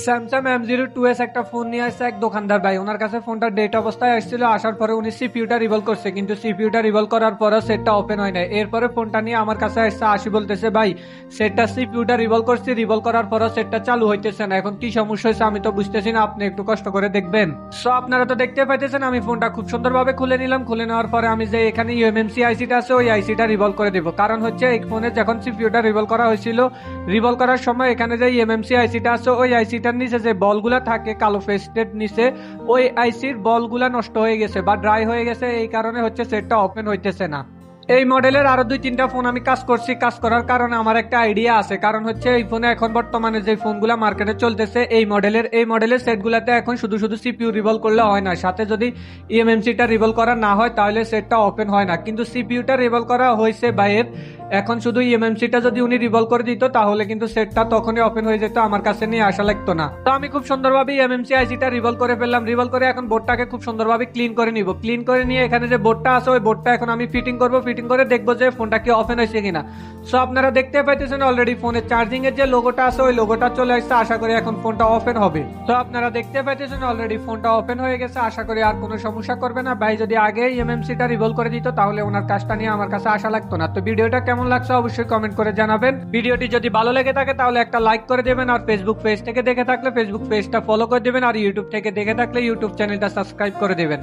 Samsung M02s একটা phone নিয়ে আসছে এক দোকানদার ভাই, ওনার কাছে ফোনটা ডেট অবস্থায় আসছিল। আসার পরে উনি সিপিইউটা রিভল করছে, কিন্তু সিপিইউটা রিভল করার পরও সেটটা ওপেন হয় না। এরপরে ফোনটা নিয়ে আমার কাছে আসছে, আসি বলতেছে ভাই সেটটা সিপিইউটা রিভল করছি, রিভল করার পরও সেটটা চালু হইতেছে না। এখন কি সমস্যা হয়েছে আমি তো বুঝতেছি না, আপনি একটু কষ্ট করে দেখবেন। সো আপনারা তো দেখতে পাইতেছেন আমি ফোনটা খুব সুন্দরভাবে খুলে নিলাম। খুলে নেওয়ার পরে আমি যে এখানে ইউএমএমসি আইসিটা আছে ওই আইসিটা রিভল করে দেবো। কারণ হচ্ছে এই ফোনে যখন সিপিইউটা রিভল করা হয়েছিল, রিভল করার সময় এখানে যে ইএমএমসি আইসিটা আছে ওই আইসিটার নিচে যে বলগুলা থাকে কালো ফেস্টের নিচে, ওই আইসির বলগুলা নষ্ট হয়ে গেছে বা ড্রাই হয়ে গেছে, এই কারণে হচ্ছে সেটটা ওপেন হইতেছে না। এই মডেলের আরো দুই তিনটা ফোন আমি কাজ করছি, কাজ করার কারণে আমার একটা আইডিয়া আছে। কারণ হচ্ছে এই ফোনে এখন বর্তমানে যে ফোনগুলা মার্কেটে চলতেছে এই মডেলের সেটগুলাতে এখন শুধু শুধু সিপিইউ রিভল করলে হয় না, সাথে যদি ইএমএমসিটা রিভল করা না হয় তাহলে সেটটা ওপেন হয় না। কিন্তু সিপিইউটা রিভল করা হয়েছে বাইরের, এখন শুধু ইএমএমসিটা যদি উনি রিভল করে দিত তাহলে কিন্তু সেটটা তখনই ওপেন হয়ে যেত, আমার কাছে নিয়ে আসা লাগতো না। তো আমি খুব সুন্দরভাবে ইএমএমসি আইসিটা রিভল করে ফেললাম। রিভল করে এখন বোর্ডটাকে খুব সুন্দরভাবে ক্লিন করে নিব। ক্লিন করে নিয়ে এখানে যে বোর্ডটা আছে ওই বোর্ডটা এখন আমি ফিটিং করব। ফিটিং করে দেখবো যে ফোনটা কি ওপেন হয়েছে কিনা। সো আপনারা দেখতে পাইতেছেন অলরেডি ফোনের চার্জিং এর যে লোগোটা আছে ওই লোগোটা চলে আসছে। আশা করি এখন ফোনটা ওপেন হবে। তো আপনারা দেখতে পাইতেছেন অলরেডি ফোনটা ওপেন হয়ে গেছে। আশা করি আর কোনো সমস্যা করবে না। ভাই যদি আগে ইএমএমসিটা রিভল করে দিত তাহলে ওনার কাজটা নিয়ে আমার কাছে আসা লাগতো না। তো ভিডিওটা কেমন লাগছে অবশ্যই কমেন্ট করে জানাবেন। ভিডিওটি যদি ভালো লেগে থাকে তাহলে একটা লাইক করে দেবেন, আর ফেসবুক পেজ থেকে দেখে থাকলে ফেসবুক পেজটা ফলো করে দেবেন, আর ইউটিউব থেকে দেখে থাকলে ইউটিউব চ্যানেলটা সাবস্ক্রাইব করে দেবেন।